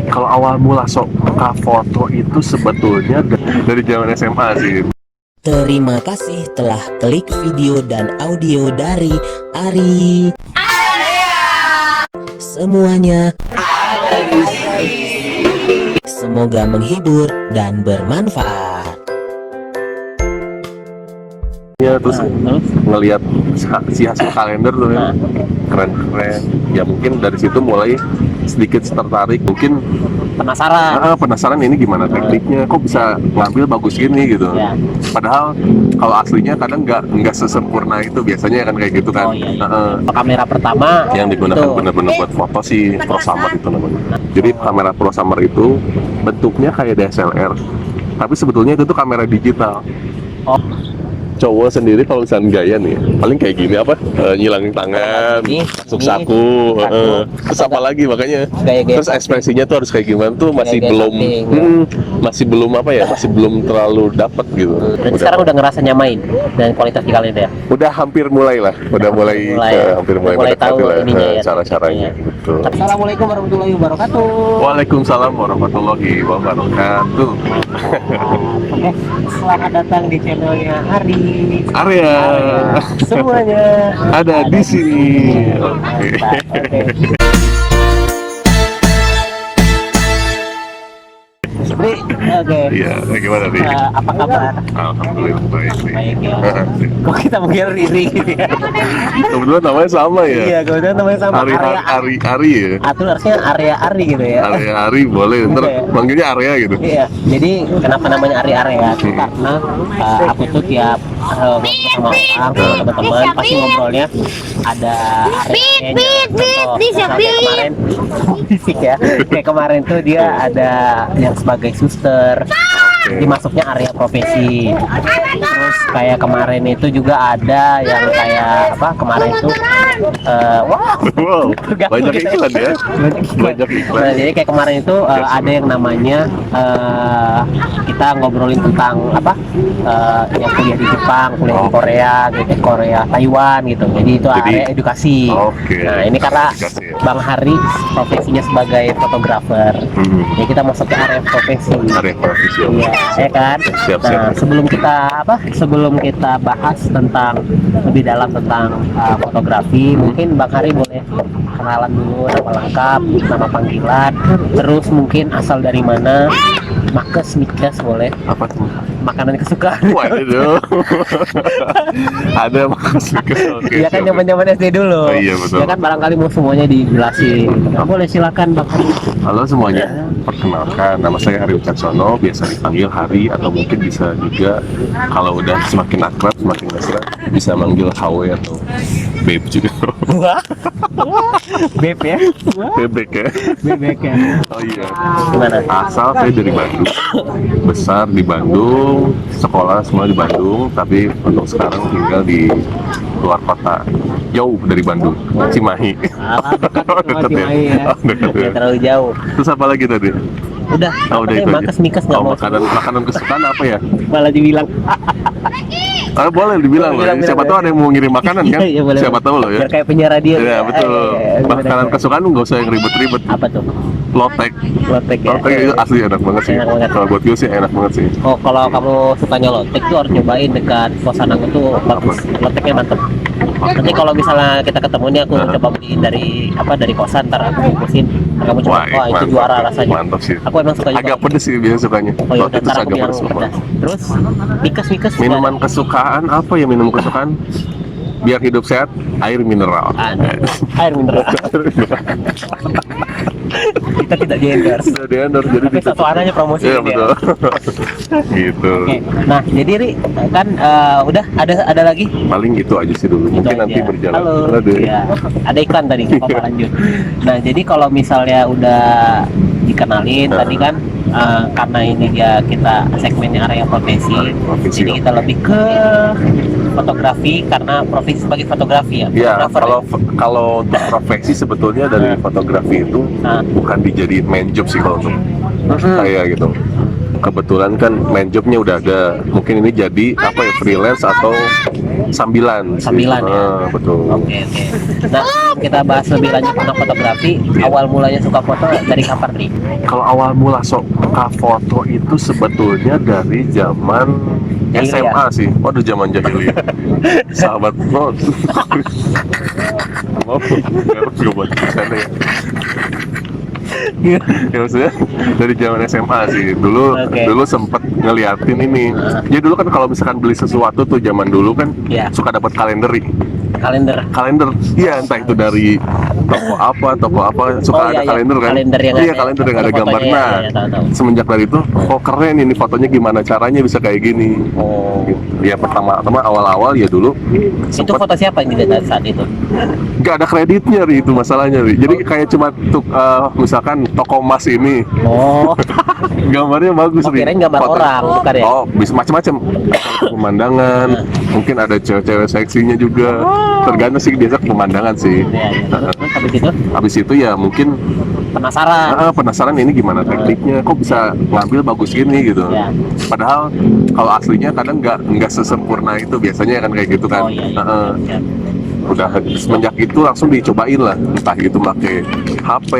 Kalau awal mula suka foto itu sebetulnya dari zaman SMA sih. Terima kasih telah klik video dan audio dari Ari. Semuanya semoga menghibur dan bermanfaat. Ya, terus ngelihat si hasil kalender tuh ya, keren-keren. Ya mungkin dari situ mulai sedikit tertarik, mungkin penasaran ini gimana tekniknya, kok bisa ngambil bagus gini gitu. Ya. Padahal kalau aslinya kadang nggak sesempurna itu, biasanya kan kayak gitu kan. Oh, iya. Kamera pertama Yang digunakan itu. benar-benar buat foto si Pro Summer itu namanya. Jadi kamera Pro Summer itu bentuknya kayak DSLR, tapi sebetulnya itu tuh kamera digital. Oh, Cowok sendiri kalau misalnya gaya nih paling kayak gini apa, nyilangin tangan, Ini, masuk ini, saku, saku. terus apa lagi makanya, Gaya-gaya terus ekspresinya tuh harus kayak gimana tuh masih Gaya-gaya belum, samping, ya. masih belum apa ya, masih belum terlalu dapet gitu. berarti sekarang udah ngerasa nyamain dan kualitas di kalender ya. Udah hampir mulai lah, hampir mulai Mulai mendekati tahu lah ininya ya, cara-caranya tekniknya. gitu. Assalamualaikum warahmatullahi wabarakatuh. Waalaikumsalam warahmatullahi wabarakatuh. Oke, selamat datang di channelnya Ari. Area Semuanya ada di sini. Oke. Oke. Iya, gimana nih? Apa kabar? Alhamdulillah baik nih. Baik ya. Kok kita manggil Riri gitu ya? Kebetulan namanya sama ya. Iya, kebetulan namanya sama. Ari ya. Atau harusnya area Ari gitu ya. Area Ari boleh, ntar Oke. manggilnya Area gitu. Iya, jadi kenapa namanya Ari-area? Karena aku tuh tiap ngobrol sama orang, sama teman-teman, pasti ngobrolnya ada kemarin fisik ya. Kayak kemarin tuh dia ada yang sebagai suster, dimasuknya area profesi. Terus kayak kemarin itu juga ada yang kayak apa? Kemarin itu Wow, banyak iklan ya. Banyak iklan. Nah, jadi kayak kemarin itu ada yang namanya kita ngobrolin tentang apa yang kuliah di Jepang, kuliah di Korea, gitu, Korea, Taiwan gitu. Jadi itu area edukasi. Oke. Nah ini karena Edukasi ya. Bang Hari profesinya sebagai fotografer, jadi kita masuk ke area profesi. Area profesi. Iya, ya kan. Siap, Nah, siap. sebelum kita bahas tentang lebih dalam tentang fotografi, mungkin Bang Hari boleh kenalan dulu nama lengkap, nama panggilan, terus mungkin asal dari mana, makes mikes boleh, Apa tuh? makanan kesukaan. Waduh. Ada maksudnya. Oke. Iya kan siap. zaman SD dulu. Oh, iya, betul. Ya kan barangkali mau semuanya dijelasin. Nah, boleh silakan Bang Hari. Halo semuanya, perkenalkan nama saya Hari Wicaksono, biasa dipanggil Hari atau mungkin bisa juga kalau udah semakin akrab, semakin mesra bisa manggil HW atau Babe juga. Beb ya. Bebek ya. Bebek ya. Oh iya. Gimana? Asal saya dari Bandung, besar di Bandung, sekolah semua di Bandung, tapi untuk sekarang tinggal di luar kota, jauh dari Bandung, Cimahi. Dekat sama Dekat ya? Cimahi ya. Oh, dekat ya. Ya, terlalu jauh. Terus apa lagi tadi? Udah, Oh, udah itu aja. makes mikes nggak mau. makanan kesukaan apa ya? Malah dibilang Boleh dibilang loh. Bilang, Siapa bilang, tahu ada yang mau ngirim makanan kan? Iya, boleh. Siapa tahu loh ya. Biar kayak penyiar radio. Ya betul. Makanan gimana? kesukaan nggak usah yang ribet-ribet. Apa tuh? Lotek. Lotek ya. Lotek itu asli enak banget sih. Enak banget. Kalau buat gue sih enak banget sih. Oh, kalau kamu sukanya lotek tuh harus nyobain dekat kosan aku tuh bagus. Loteknya mantep. Nanti kalau misalnya kita ketemu nih aku coba beliin dari kosan, ntar aku bungkusin. Ntar kamu coba. Wah, itu mantap. juara rasanya. Mantap sih. Aku emang suka juga. Agak pedes sih biasanya sukanya. Oh iya, Lotek itu ntar aku agak bilang pedes banget. pedas. Terus mikes Minuman kesukaan apa ya, minum kesukaan? Biar hidup sehat, air mineral. air mineral. Kita tidak di endorse. Sudah di endorse, jadi Tapi satu arahnya promosi Iya ya. betul. Gitu. Oke. Nah, jadi Ri kan udah ada lagi. Paling itu aja sih dulu. Mungkin Itu nanti aja. berjalan. Halo. Aduh. Iya. Ada iklan tadi, apa lanjut. Nah, jadi kalau misalnya udah dikenalin tadi kan karena ini dia kita segmennya area profesi, Profesi, jadi ya. kita lebih ke fotografi karena profesi sebagai fotografi ya. Ya, Fotografer kalau untuk profesi sebetulnya dari fotografi itu Nah. bukan dijadiin main job sih kalau untuk saya gitu. Kebetulan kan main jobnya udah ada. Mungkin ini jadi apa ya, freelance atau sambilan. Sambilan ya? Betul. Oke. Nah, kita bahas lebih lanjut tentang fotografi. Awal mulanya suka foto dari kapan, Ri? Kalau awal mula suka foto itu sebetulnya dari zaman Jahiliyah. SMA sih. Waduh, zaman jahiliyah. Sahabat lo. Maaf, nggak buat sana ya. Ya maksudnya dari zaman SMA sih. Dulu sempet ngeliatin ini. Jadi dulu kan kalau misalkan beli sesuatu tuh zaman dulu kan Iya. suka dapat kalender. Kalender. Iya, entah itu dari toko apa suka ada kalender kan. Kalender yang Iya, kalender yang ada gambar. fotonya, Nah, tahu. semenjak dari itu, kok keren ini fotonya, gimana caranya bisa kayak gini. Oh. Ya pertama awal-awal ya dulu Itu foto siapa yang dilihat saat itu? nggak ada kreditnya Ri, itu masalahnya Ri. Jadi kayak cuma misalkan toko emas ini Oh. gambarnya bagus Oh, Ri. kirain gambar orang, bukan ya? Oh, bisa macam-macam. Pemandangan, mungkin ada cewek-cewek seksinya juga. Tergantung sih, biasa pemandangan sih. Iya. Terus habis itu Habis itu ya mungkin penasaran. ini gimana tekniknya, kok bisa ngambil bagus gini gitu. Ya. Padahal kalau aslinya kadang nggak sesempurna itu, biasanya kan kayak gitu kan. Oh iya. Siap. Udah semenjak itu langsung dicobain lah, entah gitu pakai HP.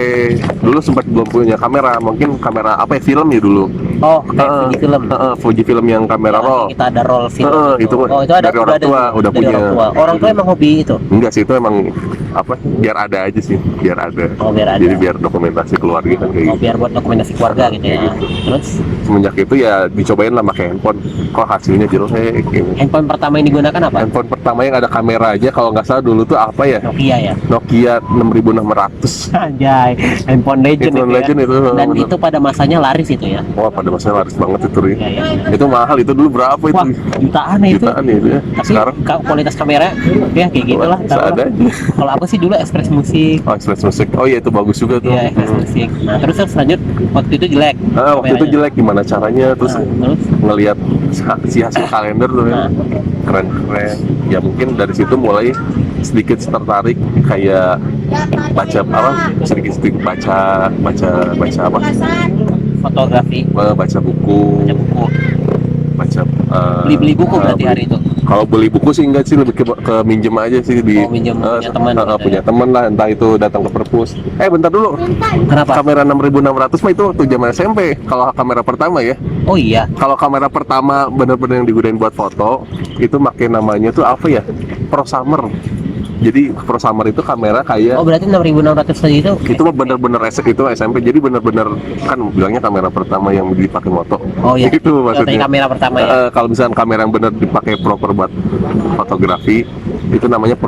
Dulu sempat belum punya kamera, mungkin kamera apa ya, film ya dulu. Oh, kayak Fuji film. Fuji film yang kamera roll. Kita ada roll film. Itu Oh, itu ada dari orang tua, udah dari punya. Orang tua. Orang tua emang hobi itu. Enggak sih, itu emang apa, biar ada aja sih, biar ada. Oh, biar ada. Jadi biar dokumentasi keluarga kan kayak Oh, gitu. biar buat dokumentasi keluarga gitu ya. Terus Semenjak itu ya dicobain lah pakai handphone, kok hasilnya jelek gitu. handphone pertama yang digunakan apa? Handphone pertama yang ada kameranya kalau nggak salah dulu tuh apa ya, Nokia ya. Nokia 6600. Anjay, handphone legend Handphone itu ya. legend itu, Dan bener. itu pada masanya laris itu ya. Wah, pada masanya laris banget itu Ri. Iya. Itu mahal, itu dulu berapa itu? Wah, jutaan ya itu. Jutaan ya itu ya. Tapi Sekarang kualitas kamera ya kayak gitulah. seadanya. Kalau aku sih dulu Express Musik. Oh, Express Music. Oh iya, itu bagus juga tuh. Iya, Express Musik. Nah, terus lanjut waktu itu jelek. Waktu itu kameranya. jelek, gimana caranya, terus Terus ngelihat si hasil kalender tuh ya. Keren-keren. Ya mungkin dari situ mulai sedikit tertarik, kayak baca apa, sedikit-sedikit baca apa, fotografi, baca buku, baca beli buku berarti hari itu. kalau beli buku sih enggak sih, lebih ke minjem aja sih di Oh, minjem punya teman gitu punya ya. teman lah, entah itu datang ke perpus. Bentar dulu, Kenapa? kamera 6600 mah itu waktu zaman SMP kalau kamera pertama ya. Oh iya. Kalau kamera pertama bener-bener yang digunain buat foto itu pakai namanya tuh apa ya, Prosumer. Jadi Prosumer itu kamera kayak Oh berarti 6600 saja itu mah bener-bener itu SMP, jadi bener-bener kan bilangnya kamera pertama yang dipakai moto. Oh iya. Itu maksudnya. Kamera pertama ya. Kalau misalnya kamera yang bener dipakai proper buat fotografi itu namanya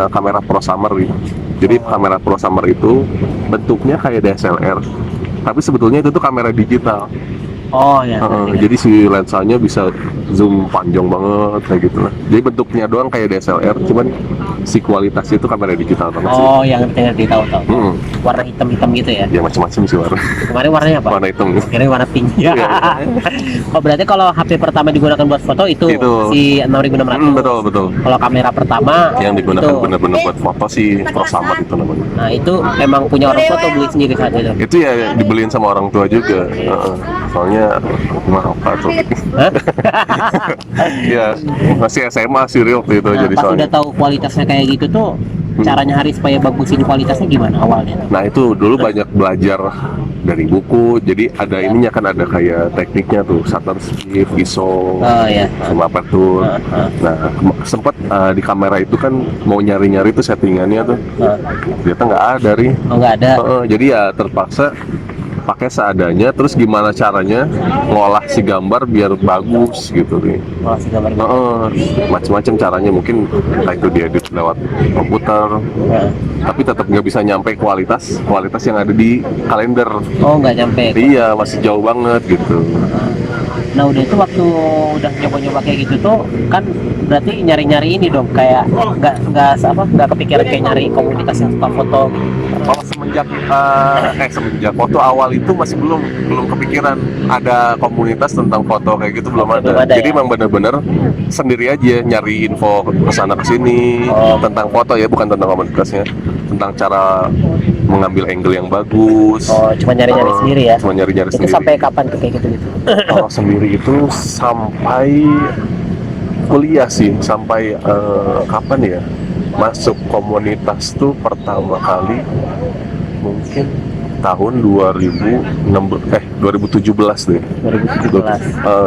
kamera Prosumer gitu. Jadi kamera Prosumer itu bentuknya kayak DSLR, tapi sebetulnya itu tuh kamera digital. Oh ya. Jadi si lensanya bisa zoom panjang banget kayak gitu lah. Jadi bentuknya doang kayak DSLR, cuman si kualitasnya itu kamera digital banget sih. Oh yang ngerti tahu. Warna hitam gitu ya. Ya macam-macam sih warna. Kemarin warnanya apa? Warna hitam. Kira warna pink. Iya. Oh berarti kalau HP pertama digunakan buat foto itu si 6600. Betul. Kalau kamera pertama Yang digunakan itu. benar-benar buat foto si Prosumer itu namanya. Nah itu emang punya orang tua atau beli sendiri saat itu? Itu ya dibeliin sama orang tua juga. Soalnya mahal tuh. Hah? Ya masih SMA sih Rio waktu itu, Nah, jadi pas soalnya. udah tahu kualitasnya kayak gitu tuh, caranya Hari supaya bagusin kualitasnya gimana awalnya? Nah itu dulu banyak belajar dari buku, jadi ada ininya kan, ada kayak tekniknya tuh, shutter speed, ISO, Oh iya. sama aperture. Nah sempet di kamera itu kan mau nyari-nyari tuh settingannya tuh, ternyata nggak ada Ri. Oh nggak ada. Jadi ya terpaksa pakai seadanya, terus gimana caranya ngolah si gambar biar bagus gitu nih. Oh si gambar gitu. Macam-macam caranya, mungkin entah itu diedit lewat komputer, tapi tetap nggak bisa nyampe kualitas yang ada di kalender. Oh nggak nyampe. Iya, masih jauh banget gitu. Nah udah itu waktu udah nyoba-nyoba kayak gitu tuh kan berarti nyari-nyari ini dong, kayak nggak kepikiran kayak nyari komunitas yang suka foto. Kalau semenjak foto awal itu masih belum kepikiran ada komunitas tentang foto kayak gitu, belum ada. Jadi ya? emang bener-bener sendiri aja nyari info kesana kesini tentang foto ya, bukan tentang komunitasnya, tentang cara mengambil angle yang bagus. Oh cuma nyari-nyari sendiri ya? Cuma nyari-nyari Itu sendiri. sampai kapan tuh kayak gitu? Kalau sendiri itu sampai kuliah sih sampai kapan ya? Masuk komunitas tuh pertama kali mungkin tahun 2017 deh.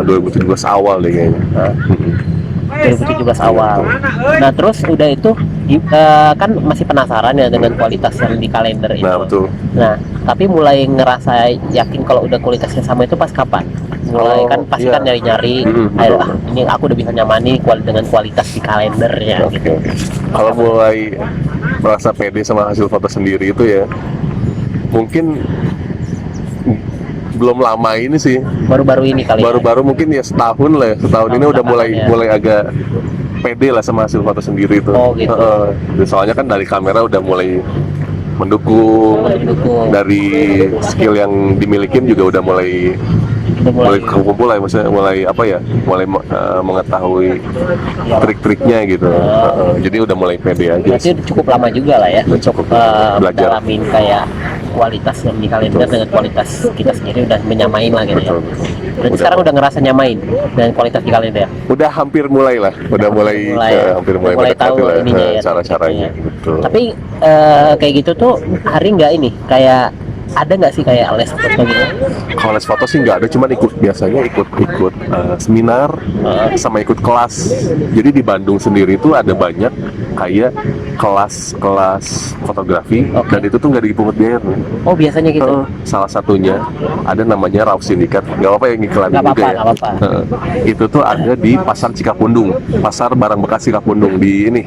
2017 awal deh kayaknya. 2017 awal. Nah terus udah itu kan masih penasaran ya dengan kualitas yang di kalender itu. Nah, betul. Nah tapi mulai ngerasa yakin kalau udah kualitasnya sama itu pas kapan? Mulai kan pasti iya. kan nyari-nyari, ayo ini aku udah bisa nyamani dengan kualitas di kalendernya Oke. gitu. Kalau mulai merasa pede sama hasil foto sendiri itu ya, mungkin belum lama ini sih. Baru-baru ini kali. Baru-baru mungkin ya setahun lah ya. Setahun ini udah ya. mulai agak pede lah sama hasil foto sendiri itu. Oh gitu. Soalnya kan dari kamera udah mulai mendukung. Dari skill yang dimilikin juga udah mulai kumpul lah, maksudnya mulai apa ya, mulai mengetahui trik-triknya gitu. Jadi udah mulai pede aja. Berarti cukup lama juga lah ya untuk belajar mendalamin kayak kualitas yang di kalender dengan kualitas kita sendiri udah menyamain lah gitu ya. Berarti sekarang udah ngerasa nyamain dengan kualitas di kalender. Udah hampir mulai lah, hampir mulai tahu lah, ininya ya, cara-caranya gitu. Tapi kayak gitu tuh hari nggak ini kayak ada nggak sih kayak les foto gitu? Kalau les foto sih nggak ada, cuman biasanya ikut seminar sama ikut kelas. Jadi di Bandung sendiri itu ada banyak kayak kelas fotografi, dan itu tuh nggak dipungut biaya. Oh biasanya gitu. Salah satunya ada namanya Rauf Sindikat, nggak apa-apa yang iklanin juga ya. Itu tuh ada di Pasar Cikapundung, pasar barang bekas Cikapundung di ini.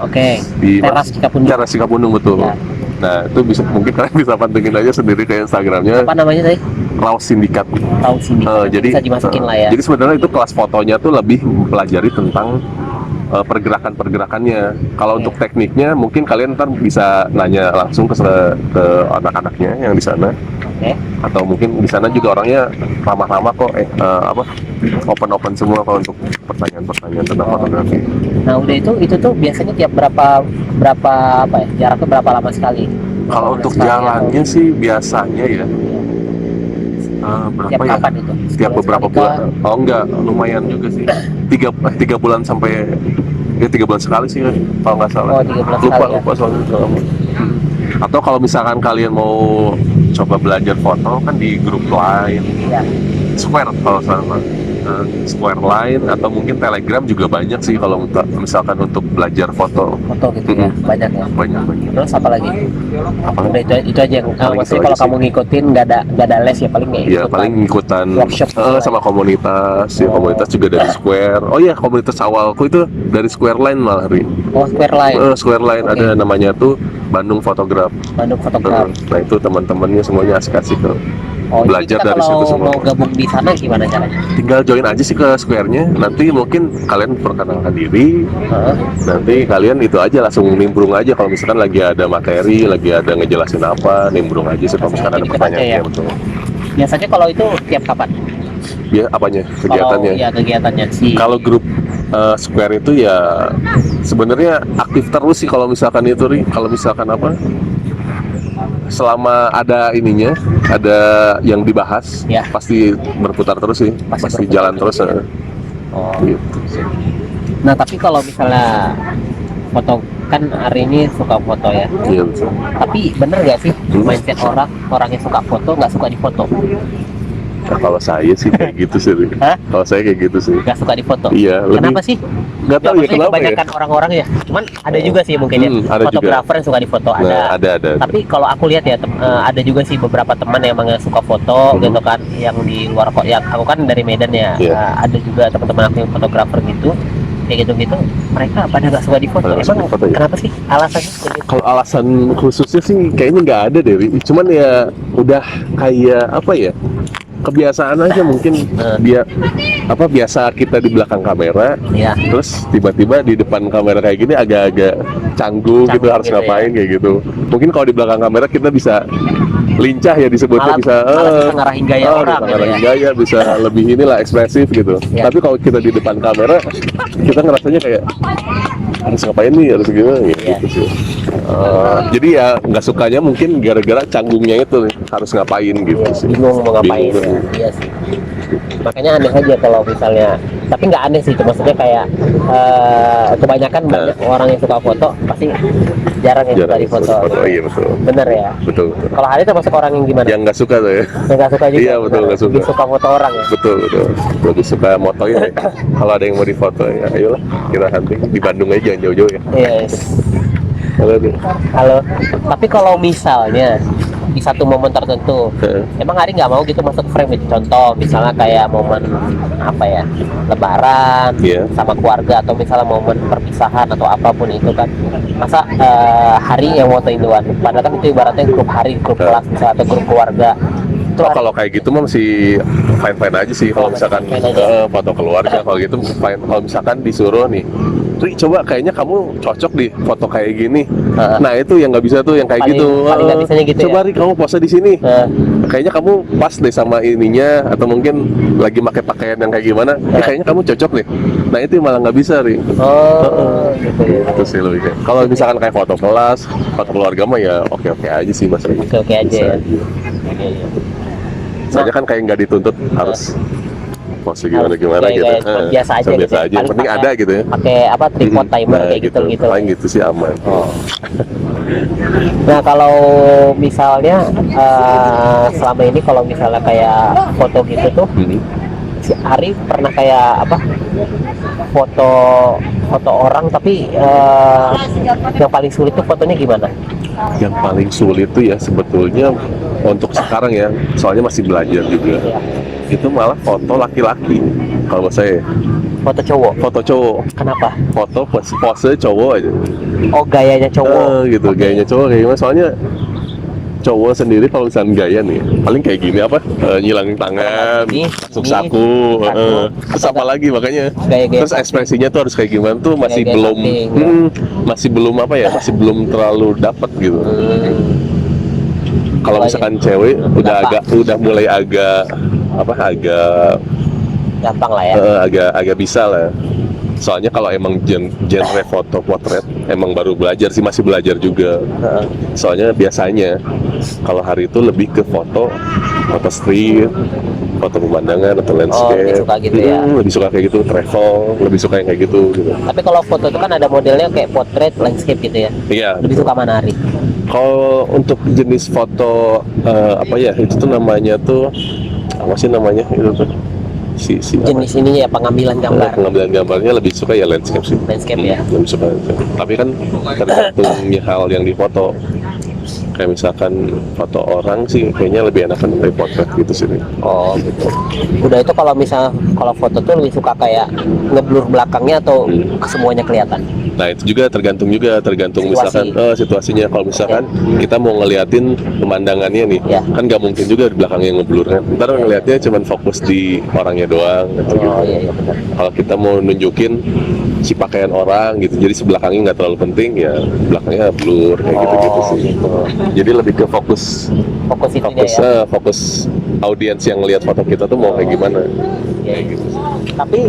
Di Teras Cikapundung. Teras Cikapundung betul. Ya. Nah itu mungkin kalian bisa pantengin aja sendiri kayak Instagramnya. Apa namanya tadi? Rauf Sindikat. Rauf Sindikat. Jadi bisa dimasukin lah ya. Jadi sebenarnya itu kelas fotonya tuh lebih mempelajari tentang pergerakan-pergerakannya. Kalau untuk tekniknya mungkin kalian ntar bisa nanya langsung ke anak-anaknya yang di sana. Atau mungkin di sana juga orangnya ramah-ramah kok, open semua kalau untuk pertanyaan-pertanyaan tentang fotografi. Nah udah itu tuh biasanya tiap berapa apa ya, jaraknya berapa lama sekali? Kalau untuk jalannya sih biasanya ya berapa tiap ya? Kapan itu? Tiap beberapa bulan. Oh enggak, lumayan juga sih. 3 bulan sampai 3 bulan sekali sih kalau nggak salah. 3 bulan sekali. Lupa soalnya. Atau kalau misalkan kalian mau coba belajar foto kan di grup lain, Square kalau salah, Square Line atau mungkin Telegram juga banyak sih kalau misalkan untuk belajar foto gitu ya, banyak ya. Banyak. Terus apa lagi? Udah itu aja yang maksudnya kalau kamu ngikutin nggak ada les ya paling ya paling ngikutan workshop sama komunitas ya. Komunitas juga dari Square. Oh ya, komunitas awalku itu dari Square Line malah. Square Line. Square Line ada namanya tuh Bandung Fotograf. Nah itu teman-temannya semuanya asik-asik belajar dari situ semua. Mau gabung di sana gimana caranya? Tinggal join aja sih ke Square-nya. Nanti mungkin kalian perkenalkan diri. Nanti kalian itu aja langsung nimbrung aja kalau misalkan lagi ada materi, lagi ada ngejelasin apa, nimbrung aja sih kalau misalkan ada pertanyaan ya. Betul. Biasanya kalau itu tiap kapan? Apanya? Kegiatannya? Kegiatannya sih. Kalau grup Square itu ya sebenarnya aktif terus sih kalau misalkan itu kalau misalkan selama ada ininya, ada yang dibahas, pasti berputar terus sih, pasti jalan terus. Gitu. Nah tapi kalau misalnya foto kan hari ini suka foto ya, tapi bener nggak sih mindset orang yang suka foto nggak suka difoto? Nah, kalau saya sih kayak gitu sih. Kalau saya kayak gitu sih. Nggak suka difoto. Iya. Kenapa sih? Nggak tahu ya kenapa kebanyakan orang-orang ya. Cuman ada juga sih mungkin ya fotografer yang suka difoto. Ada. Tapi kalau aku lihat ya ada juga sih beberapa teman yang emang suka foto gitu kan, yang di luar kok. Yang aku kan dari Medan ya. Ada juga teman-teman aku yang fotografer gitu. Kayak gitu mereka pada nggak suka difoto. Emang kenapa sih alasannya? Kalau alasan khususnya sih kayaknya nggak ada deh. Cuman ya udah kayak apa ya? Kebiasaan aja mungkin biasa kita di belakang kamera, terus tiba-tiba di depan kamera kayak gini agak-agak canggung gitu harus ngapain kayak gitu. Mungkin kalau di belakang kamera kita bisa lincah ya disebutnya, Malah- bisa malah bisa ngarahin gaya orang bisa gitu ngarahin ya. gaya, bisa lebih inilah ekspresif gitu. Ya. Tapi kalau kita di depan kamera, kita ngerasanya kayak harus ngapain nih, harus gimana gitu Ya. sih. Jadi ya nggak sukanya mungkin gara-gara canggungnya itu nih, harus ngapain gitu sih. Bingung mau ngapain Bingung. ya. Iya sih. Makanya aneh aja kalau misalnya, tapi nggak aneh sih, maksudnya kayak kebanyakan banyak orang yang suka foto pasti jarang yang suka di foto. Iya betul. Bener ya. Betul, betul. Kalau Hari termasuk orang yang gimana? Yang nggak suka tuh ya. Yang nggak suka juga. Iya, betul, bener. nggak suka. Lebih suka foto orang ya. Betul, betul. Lebih suka motonya ya. Kalau ada yang mau difoto ya, ayolah kita hunting di Bandung aja, jangan jauh-jauh ya. Yes. Halo nih. Halo. Tapi kalau misalnya di satu momen tertentu, emang Hari nggak mau gitu masuk frame itu. Contoh misalnya kayak momen apa ya, Lebaran Iya. sama keluarga, atau misalnya momen perpisahan atau apapun itu kan, masa Hari yang fotoin duluan, padahal kan itu ibaratnya grup Hari, grup kelas misalnya, atau grup keluarga. Itu Oh, kalau kayak gitu mah masih fine-fine aja sih. Kalau misalkan Fine aja. foto keluarga, kalau gitu fine. Kalau misalkan disuruh nih, Ri, coba kayaknya kamu cocok di foto kayak gini. Nah itu yang nggak bisa tuh, yang kayak Paling- gitu. paling nggak bisanya gitu Coba ya? Ri, kamu pose di sini. Nah, Kayaknya kamu pas deh sama ininya, atau mungkin lagi pakai pakaian yang kayak gimana. Kayaknya kamu cocok deh. Nah itu malah nggak bisa, Ri. oh gitu ya. Itu sih lebih kayak. Kalau misalkan kayak foto kelas, foto keluarga mah ya oke-oke aja sih mas. Oke aja Bisa ya. aja. Iya, iya. Soalnya kan kayak nggak dituntut harus pose gimana gitu. Kayak biasa aja Biasa gitu ya. aja. Yang Paling penting pakai- ada gitu ya. Pakai apa, tripod timer kayak gitu gitu. Paling gitu sih aman. Oh. Nah kalau misalnya selama ini kalau misalnya kayak foto gitu tuh, si Ari pernah kayak apa, foto orang tapi yang paling sulit tuh fotonya gimana? Yang paling sulit tuh ya sebetulnya untuk sekarang ya, soalnya masih belajar juga. Ya, Itu malah foto laki-laki. Kalau menurut saya, foto cowok. foto cowok, Kenapa? foto pose cowok aja. Oh gayanya cowok. Gitu, Oke. gayanya cowok kayak gimana? Soalnya cowok sendiri kalau misalnya gaya nih, paling kayak gini apa? Nyilangin tangan, Ini, masuk ini, saku, saku. terus apa lagi makanya? Gaya-gaya Terus ekspresinya tuh harus kayak gimana tuh masih Gaya-gaya belum, cutting, ya. masih belum apa ya? Masih belum terlalu dapat gitu. Kalau misalkan cewek udah mulai agak Gampang lah ya. agak bisa lah. Soalnya kalau emang genre foto potret emang baru belajar sih, masih belajar juga. Soalnya biasanya kalau Hari itu lebih ke foto street, foto pemandangan atau landscape. lebih suka gitu ya. Lebih suka kayak gitu, travel, lebih suka yang kayak gitu. Tapi kalau foto itu kan ada modelnya kayak portrait, landscape gitu ya. Iya. Lebih suka mana Ari? Kalau untuk jenis foto apa ya, itu tuh namanya tuh apa sih namanya itu tuh si Jenis ininya ya, pengambilan gambar. pengambilan gambarnya lebih suka ya landscape sih. Landscape ya. Lebih suka landscape. Tapi kan tergantungnya hal yang difoto. Kayak misalkan foto orang sih kayaknya lebih enakan dari potret gitu sih. Oh gitu. Udah itu kalau kalau foto tuh lebih suka kayak ngeblur belakangnya atau semuanya kelihatan? Nah itu juga tergantung Situasi. misalkan situasinya. Kalau misalkan kita mau ngeliatin pemandangannya nih, Ya. kan nggak mungkin juga di belakangnya ngeblur kan. Ntar ngeliatnya cuma fokus di orangnya doang gitu. Oh iya benar. Kalau kita mau nunjukin si pakaian orang gitu, jadi sebelakangnya nggak terlalu penting ya, belakangnya blur kayak gitu-gitu sih. Gitu. Jadi lebih ke fokus Fokus itunya ya. fokus audiens yang lihat foto kita tuh mau kayak gimana. Iya. Tapi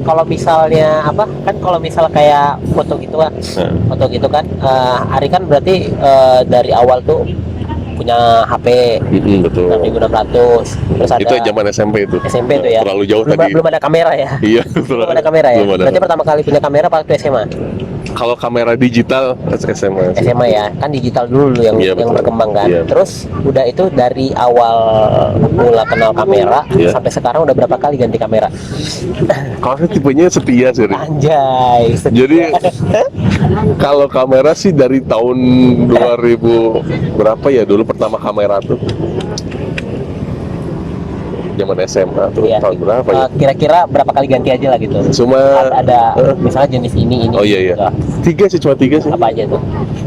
kalau misalnya apa kan, kalau misal kayak foto gitu kan, Ari kan berarti dari awal tuh punya HP Betul. 6600, terus ada Itu zaman SMP itu. SMP tuh ya. Terlalu jauh belum, tadi. belum ada kamera ya. Iya, Belum ada kamera ya. Belum ada. Berarti pertama kali punya kamera waktu SMA. Kalau kamera digital SMA sih. SMA ya, kan digital dulu yang Iya, yang betul. berkembang kan. Iya. Terus udah itu dari awal mula kenal kamera Iya. sampai sekarang udah berapa kali ganti kamera? Kalau saya tipenya setia sih. Ri. Anjay. Jadi kalau kamera sih dari tahun 2000 berapa ya, dulu pertama kamera tuh zaman SMA tuh Iya. tahun berapa ya? Kira-kira berapa kali ganti aja lah gitu? Cuma Ada misalnya jenis ini. oh iya iya. Gitu. Cuma tiga sih. Apa aja tuh?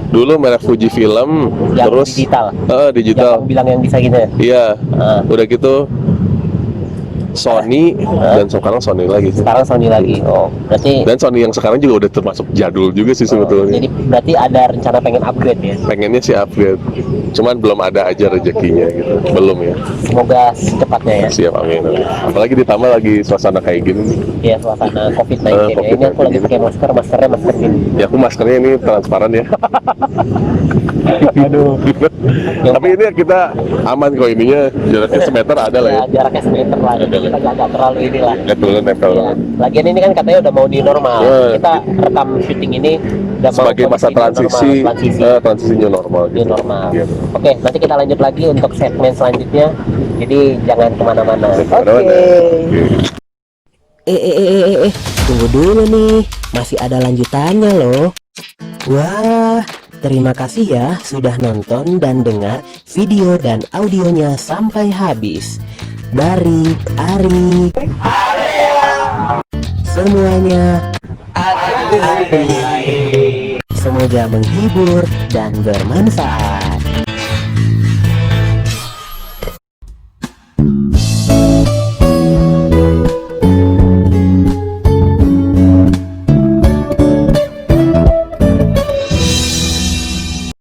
Dulu merek Yang Fujifilm, terus digital. digital. Yang bilang yang bisa gitu ya? Iya. Ah. Udah gitu Sony dan sekarang Sony lagi sih. Sekarang Sony lagi. Oh, berarti Dan Sony yang sekarang juga udah termasuk jadul juga sih sebetulnya. jadi berarti ada rencana pengen upgrade ya. Pengennya sih upgrade, cuman belum ada aja rezekinya gitu. Belum ya. Semoga secepatnya ya. Siap, amin. Apalagi ditambah lagi suasana kayak gini nih. Ya suasana COVID-19 ya. Ini COVID-19 aku lagi pakai maskernya masker gini. Ya aku maskernya ini transparan ya. Aduh. Tapi ini kita aman kok ininya, jaraknya semeter ada lah ya. Ya, jaraknya semeter lah. Jadi kita nggak terlalu inilah. Nggak turun nempel Ya. banget. Lagian ini kan katanya udah mau di normal. Ya. Kita rekam syuting ini udah mau Sebagai masa kondisi new transisi, normal, transisi transisinya normal new gitu. normal. Iya. Oke, nanti kita lanjut lagi untuk segmen selanjutnya. Jadi jangan kemana-mana. Kemana-mana. Oke. Tunggu dulu nih, masih ada lanjutannya loh. Wah, terima kasih ya sudah nonton dan dengar video dan audionya sampai habis. Dari Ari, semuanya semoga menghibur dan bermanfaat.